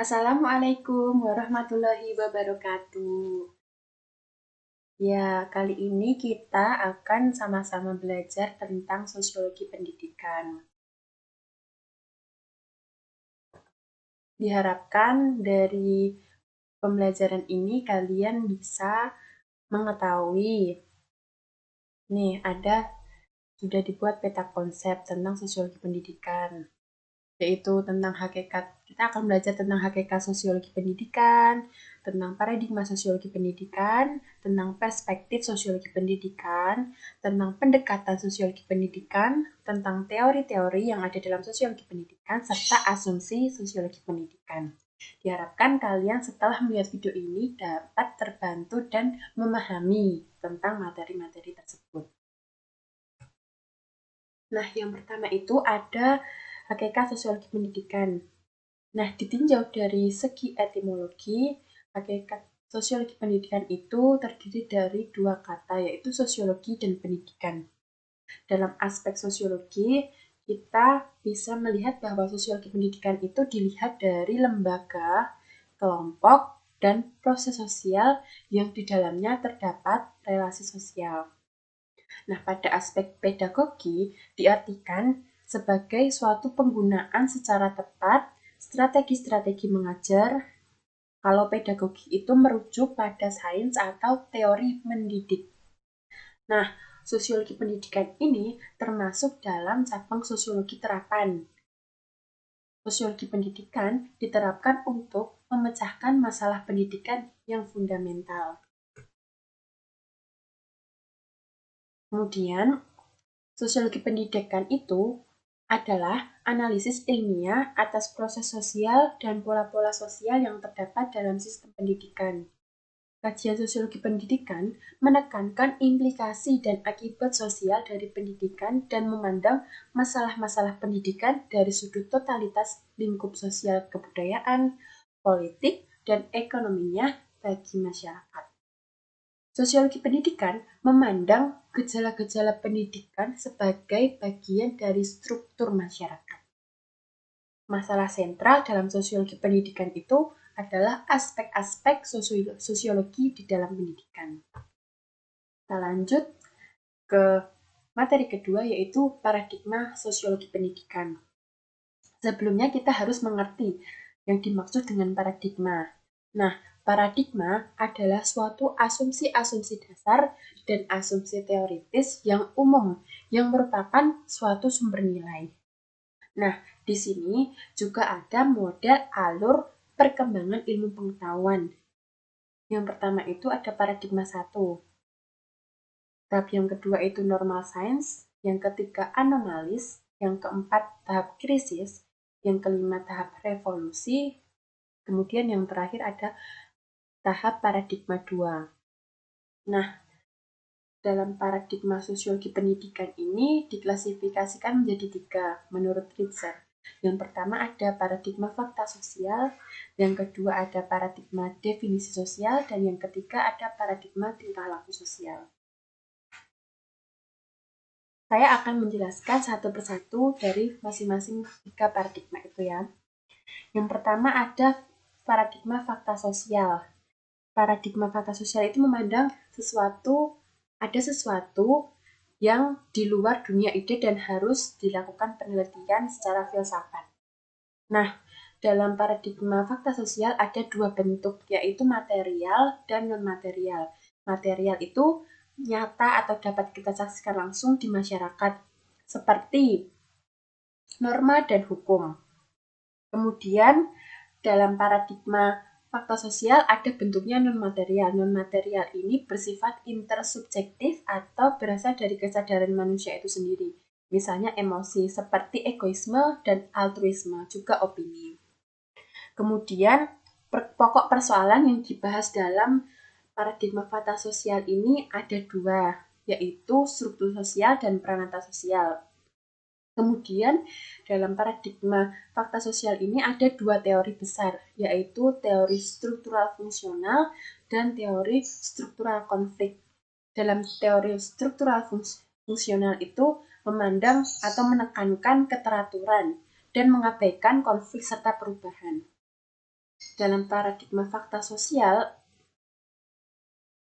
Assalamualaikum warahmatullahi wabarakatuh. Ya, kali ini kita akan sama-sama belajar tentang sosiologi pendidikan. Diharapkan dari pembelajaran ini kalian bisa mengetahui. Nih, sudah dibuat peta konsep tentang sosiologi pendidikan, yaitu tentang hakikat. Kita akan belajar tentang hakikat sosiologi pendidikan, tentang paradigma sosiologi pendidikan, tentang perspektif sosiologi pendidikan, tentang pendekatan sosiologi pendidikan, tentang teori-teori yang ada dalam sosiologi pendidikan, serta asumsi sosiologi pendidikan. Diharapkan kalian setelah melihat video ini dapat terbantu dan memahami tentang materi-materi tersebut. Nah, yang pertama itu ada hakikat sosiologi pendidikan. Nah, ditinjau dari segi etimologi, hakikat sosiologi pendidikan itu terdiri dari dua kata, yaitu sosiologi dan pendidikan. Dalam aspek sosiologi, kita bisa melihat bahwa sosiologi pendidikan itu dilihat dari lembaga, kelompok, dan proses sosial yang di dalamnya terdapat relasi sosial. Nah, pada aspek pedagogi diartikan sebagai suatu penggunaan secara tepat strategi-strategi mengajar. Kalau pedagogi itu merujuk pada sains atau teori mendidik. Nah, sosiologi pendidikan ini termasuk dalam cabang sosiologi terapan. Sosiologi pendidikan diterapkan untuk memecahkan masalah pendidikan yang fundamental. Kemudian, sosiologi pendidikan itu adalah analisis ilmiah atas proses sosial dan pola-pola sosial yang terdapat dalam sistem pendidikan. Kajian sosiologi pendidikan menekankan implikasi dan akibat sosial dari pendidikan dan memandang masalah-masalah pendidikan dari sudut totalitas lingkup sosial kebudayaan, politik, dan ekonominya bagi masyarakat. Sosiologi pendidikan memandang gejala-gejala pendidikan sebagai bagian dari struktur masyarakat. Masalah sentral dalam sosiologi pendidikan itu adalah aspek-aspek sosiologi di dalam pendidikan. Kita lanjut ke materi kedua, yaitu paradigma sosiologi pendidikan. Sebelumnya kita harus mengerti yang dimaksud dengan paradigma. Nah, paradigma adalah suatu asumsi-asumsi dasar dan asumsi teoritis yang umum, yang merupakan suatu sumber nilai. Nah, di sini juga ada model alur perkembangan ilmu pengetahuan. Yang pertama itu ada paradigma 1. Tahap yang kedua itu normal science, yang ketiga anomalis, yang keempat tahap krisis, yang kelima tahap revolusi, kemudian yang terakhir ada tahap paradigma 2. Nah, dalam paradigma sosiologi pendidikan ini diklasifikasikan menjadi 3 menurut Ritzer. Yang pertama ada paradigma fakta sosial, yang kedua ada paradigma definisi sosial, dan yang ketiga ada paradigma tingkah laku sosial. Saya akan menjelaskan satu persatu dari masing-masing 3 paradigma itu ya. Yang pertama ada paradigma fakta sosial. Paradigma fakta sosial itu memandang ada sesuatu yang di luar dunia ide dan harus dilakukan penelitian secara filsafat. Nah, dalam paradigma fakta sosial ada 2 bentuk, yaitu material dan non-material. Material itu nyata atau dapat kita saksikan langsung di masyarakat, seperti norma dan hukum. Kemudian, dalam paradigma fakta sosial ada bentuknya non-material. Non-material ini bersifat intersubjektif atau berasal dari kesadaran manusia itu sendiri. Misalnya emosi seperti egoisme dan altruisme, juga opini. Kemudian, pokok persoalan yang dibahas dalam paradigma fakta sosial ini ada 2, yaitu struktur sosial dan peranata sosial. Kemudian, dalam paradigma fakta sosial ini ada 2 teori besar, yaitu teori struktural fungsional dan teori struktural konflik. Dalam teori struktural fungsional itu memandang atau menekankan keteraturan dan mengabaikan konflik serta perubahan. dalam paradigma fakta sosial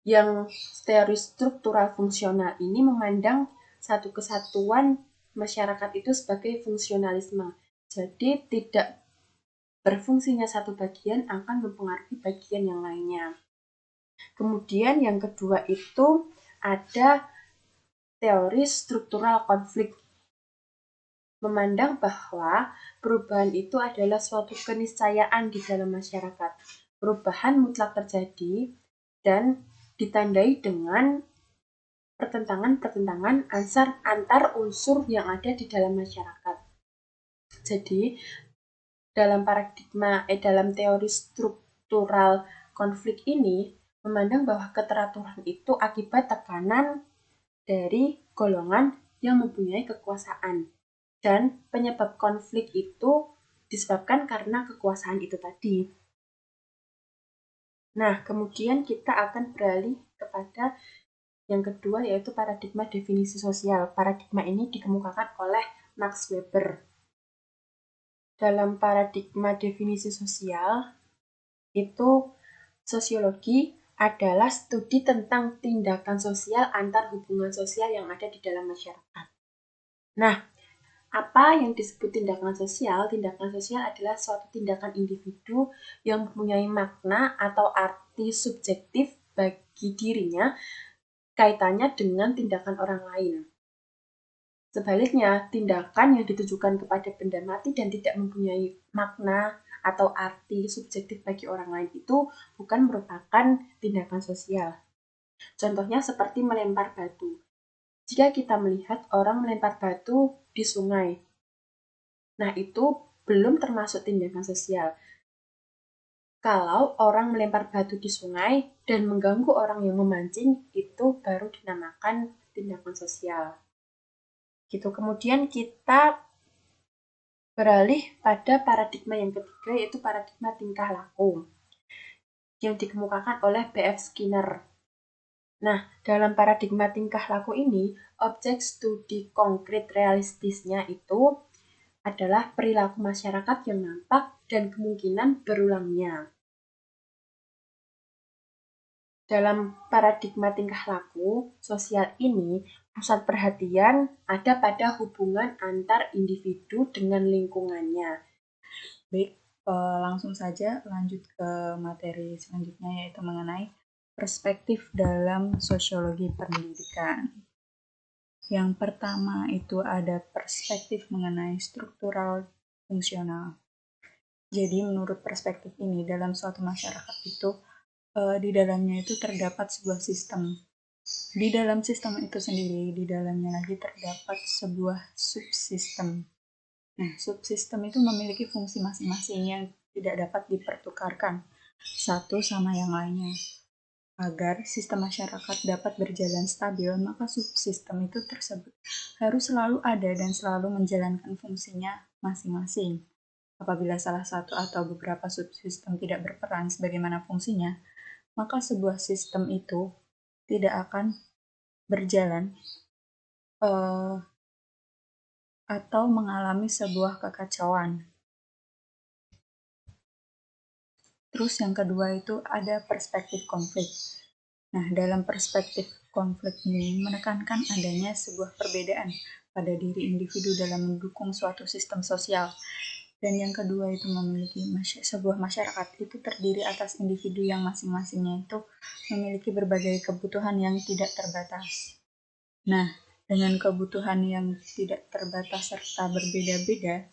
yang teori struktural fungsional ini memandang satu kesatuan masyarakat itu sebagai fungsionalisme. Jadi tidak berfungsinya satu bagian akan mempengaruhi bagian yang lainnya. Kemudian yang kedua itu ada teori struktural konflik, memandang bahwa perubahan itu adalah suatu keniscayaan di dalam masyarakat. Perubahan mutlak terjadi dan ditandai dengan pertentangan-pertentangan antar unsur yang ada di dalam masyarakat. Jadi, dalam teori struktural konflik ini memandang bahwa keteraturan itu akibat tekanan dari golongan yang mempunyai kekuasaan. Dan penyebab konflik itu disebabkan karena kekuasaan itu tadi. Nah, kemudian kita akan beralih kepada yang kedua, yaitu paradigma definisi sosial. Paradigma ini dikemukakan oleh Max Weber. Dalam paradigma definisi sosial, itu sosiologi adalah studi tentang tindakan sosial antar hubungan sosial yang ada di dalam masyarakat. Nah, apa yang disebut tindakan sosial? Tindakan sosial adalah suatu tindakan individu yang mempunyai makna atau arti subjektif bagi dirinya kaitannya dengan tindakan orang lain. Sebaliknya, tindakan yang ditujukan kepada benda mati dan tidak mempunyai makna atau arti subjektif bagi orang lain itu bukan merupakan tindakan sosial. Contohnya seperti melempar batu. Jika kita melihat orang melempar batu di sungai, nah itu belum termasuk tindakan sosial. Kalau orang melempar batu di sungai dan mengganggu orang yang memancing, itu baru dinamakan tindakan sosial. Gitu. Kemudian kita beralih pada paradigma yang ketiga, yaitu paradigma tingkah laku yang dikemukakan oleh B.F. Skinner. Nah, dalam paradigma tingkah laku ini, objek studi konkret realistisnya itu adalah perilaku masyarakat yang nampak dan kemungkinan berulangnya. Dalam paradigma tingkah laku sosial ini, pusat perhatian ada pada hubungan antar individu dengan lingkungannya. Baik, langsung saja lanjut ke materi selanjutnya, yaitu mengenai perspektif dalam sosiologi pendidikan. Yang pertama itu ada perspektif mengenai struktural fungsional. Jadi menurut perspektif ini, dalam suatu masyarakat itu di dalamnya itu terdapat sebuah sistem. Di dalam sistem itu sendiri, di dalamnya lagi terdapat sebuah subsistem. Nah, subsistem itu memiliki fungsi masing-masing yang tidak dapat dipertukarkan satu sama yang lainnya. Agar sistem masyarakat dapat berjalan stabil, maka subsistem itu tersebut harus selalu ada dan selalu menjalankan fungsinya masing-masing. Apabila salah satu atau beberapa subsistem tidak berperan sebagaimana fungsinya, maka sebuah sistem itu tidak akan berjalan atau mengalami sebuah kekacauan. Terus yang kedua itu ada perspektif konflik. Nah, dalam perspektif konflik ini menekankan adanya sebuah perbedaan pada diri individu dalam mendukung suatu sistem sosial. Dan yang kedua itu memiliki sebuah masyarakat itu terdiri atas individu yang masing-masingnya itu memiliki berbagai kebutuhan yang tidak terbatas. Nah, dengan kebutuhan yang tidak terbatas serta berbeda-beda,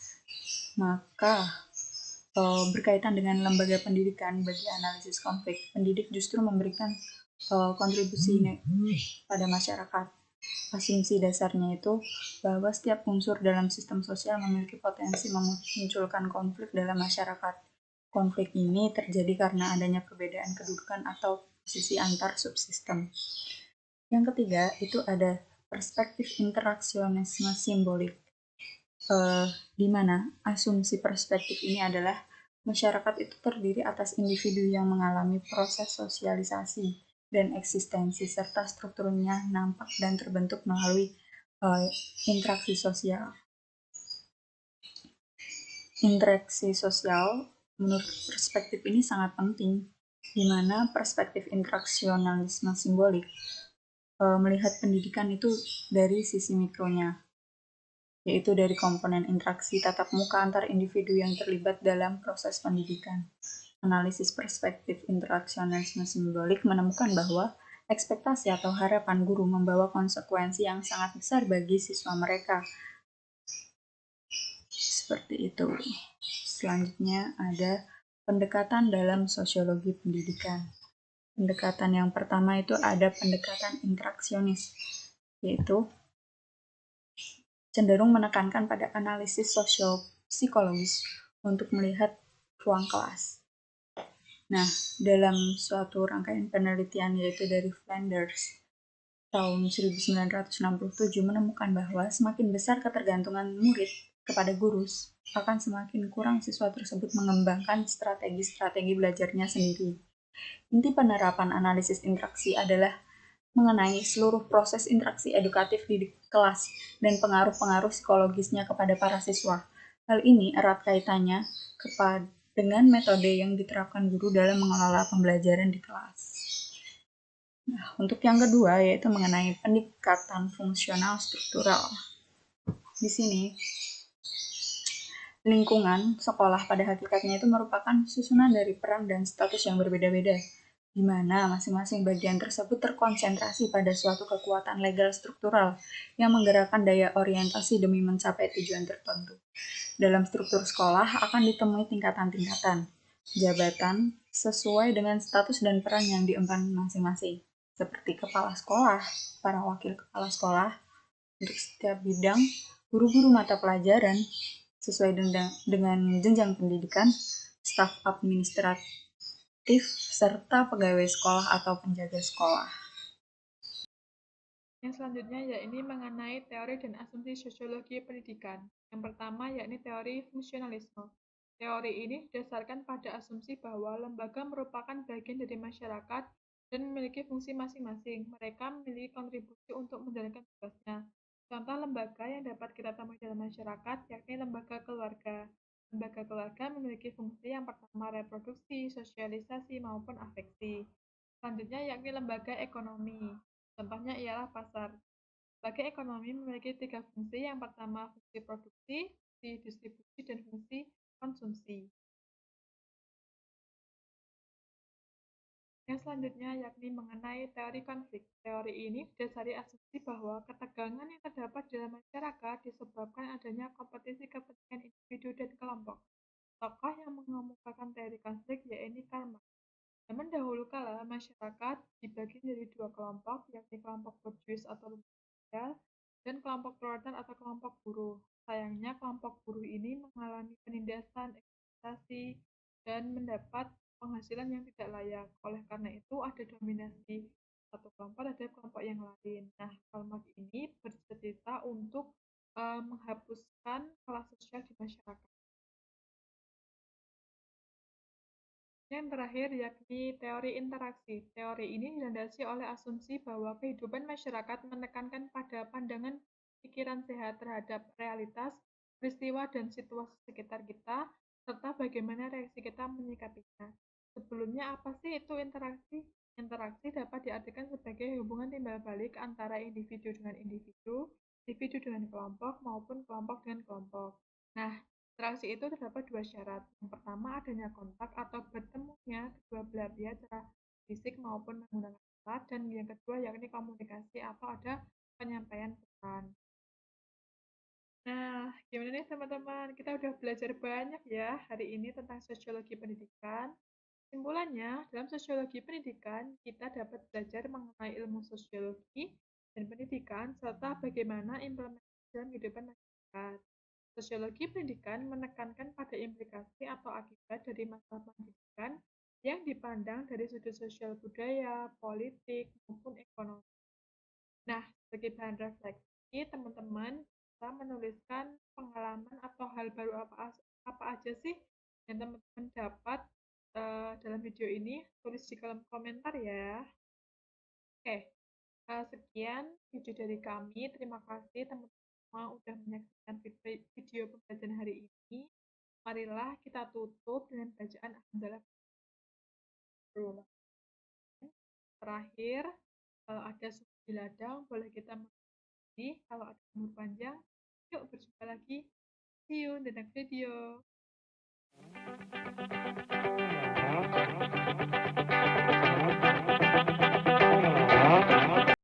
maka berkaitan dengan lembaga pendidikan bagi analisis konflik, pendidik justru memberikan kontribusi pada masyarakat. Asumsi dasarnya itu bahwa setiap unsur dalam sistem sosial memiliki potensi memunculkan konflik dalam masyarakat. Konflik ini terjadi karena adanya perbedaan kedudukan atau posisi antar subsistem. Yang ketiga itu ada perspektif interaksionisme simbolik, di mana asumsi perspektif ini adalah masyarakat itu terdiri atas individu yang mengalami proses sosialisasi dan eksistensi serta strukturnya nampak dan terbentuk melalui interaksi sosial. Interaksi sosial Menurut perspektif ini sangat penting, di mana perspektif interaksionalisme simbolik melihat pendidikan itu dari sisi mikronya, yaitu dari komponen interaksi tatap muka antar individu yang terlibat dalam proses pendidikan. Analisis perspektif interaksionalisme simbolik menemukan bahwa ekspektasi atau harapan guru membawa konsekuensi yang sangat besar bagi siswa mereka. Seperti itu. Selanjutnya ada pendekatan dalam sosiologi pendidikan. Pendekatan yang pertama itu ada pendekatan interaksionis, yaitu cenderung menekankan pada analisis sosio-psikologis untuk melihat ruang kelas. Nah, dalam suatu rangkaian penelitian yaitu dari Flanders tahun 1967 menemukan bahwa semakin besar ketergantungan murid kepada guru, akan semakin kurang siswa tersebut mengembangkan strategi-strategi belajarnya sendiri. Inti penerapan analisis interaksi adalah mengenai seluruh proses interaksi edukatif di kelas dan pengaruh-pengaruh psikologisnya kepada para siswa. Hal ini erat kaitannya dengan metode yang diterapkan guru dalam mengelola pembelajaran di kelas. Nah, untuk yang kedua yaitu mengenai pendekatan fungsional struktural. Di sini, lingkungan sekolah pada hakikatnya itu merupakan susunan dari peran dan status yang berbeda-beda, di mana masing-masing bagian tersebut terkonsentrasi pada suatu kekuatan legal struktural yang menggerakkan daya orientasi demi mencapai tujuan tertentu. Dalam struktur sekolah akan ditemui tingkatan-tingkatan jabatan sesuai dengan status dan peran yang diemban masing-masing, seperti kepala sekolah, para wakil kepala sekolah untuk setiap bidang, guru-guru mata pelajaran sesuai dengan jenjang pendidikan, staf administratif, serta pegawai sekolah atau penjaga sekolah. Yang selanjutnya yakni mengenai teori dan asumsi sosiologi pendidikan. Yang pertama yakni teori fungsionalisme. Teori ini didasarkan pada asumsi bahwa lembaga merupakan bagian dari masyarakat dan memiliki fungsi masing-masing. Mereka memiliki kontribusi untuk menjalankan tugasnya. Contoh lembaga yang dapat kita temui dalam masyarakat yakni lembaga keluarga. Lembaga keluarga memiliki fungsi yang pertama reproduksi, sosialisasi, maupun afeksi. Selanjutnya yakni lembaga ekonomi. Contohnya ialah pasar. Lembaga ekonomi memiliki tiga fungsi. Yang pertama fungsi produksi, fungsi distribusi, dan fungsi konsumsi. Yang selanjutnya yakni mengenai teori konflik. Teori ini didasari asumsi bahwa ketegangan yang terdapat dalam masyarakat disebabkan adanya kompetisi kepentingan individu dan kelompok. Tokoh yang mengemukakan teori konflik yaitu Karl Marx. Zaman dahulu kala, masyarakat dibagi menjadi dua kelompok, yakni kelompok borjuis atau lembaga dan kelompok proletar atau kelompok buruh. Sayangnya, kelompok buruh ini mengalami penindasan, eksploitasi, dan mendapat penghasilan yang tidak layak. Oleh karena itu, ada dominasi satu kelompok terhadap kelompok yang lain. Nah, Karl Marx ini bercita-cita untuk menghapuskan kelas sosial di masyarakat. Yang terakhir yakni teori interaksi. Teori ini dilandasi oleh asumsi bahwa kehidupan masyarakat menekankan pada pandangan pikiran sehat terhadap realitas, peristiwa, dan situasi sekitar kita, serta bagaimana reaksi kita menyikapinya. Sebelumnya, apa sih itu interaksi? Interaksi dapat diartikan sebagai hubungan timbal balik antara individu dengan individu, individu dengan kelompok, maupun kelompok dengan kelompok. Nah, interaksi itu terdapat dua syarat. Yang pertama adanya kontak atau bertemunya kedua belah pihak secara fisik maupun menggunakan alat, dan yang kedua yakni komunikasi atau ada penyampaian pesan. Nah, gimana nih teman-teman? Kita udah belajar banyak ya hari ini tentang sosiologi pendidikan. Kesimpulannya, dalam sosiologi pendidikan, kita dapat belajar mengenai ilmu sosiologi dan pendidikan, serta bagaimana implementasi dalam kehidupan masyarakat. Sosiologi pendidikan menekankan pada implikasi atau akibat dari masalah pendidikan yang dipandang dari sudut sosial budaya, politik, maupun ekonomi. Nah, sebagai bahan refleksi, teman-teman bisa menuliskan pengalaman atau hal baru apa aja sih yang teman-teman dapat dalam video ini. Tulis di kolom komentar ya. Oke, sekian video dari kami. Terima kasih teman-teman semua udah menyaksikan video pembelajaran hari ini. Marilah kita tutup dengan bacaan Alhamdulillah. Terakhir, kalau ada suku di ladang, boleh kita mengerti. Kalau ada umur panjang, yuk berjumpa lagi. See you in the next video.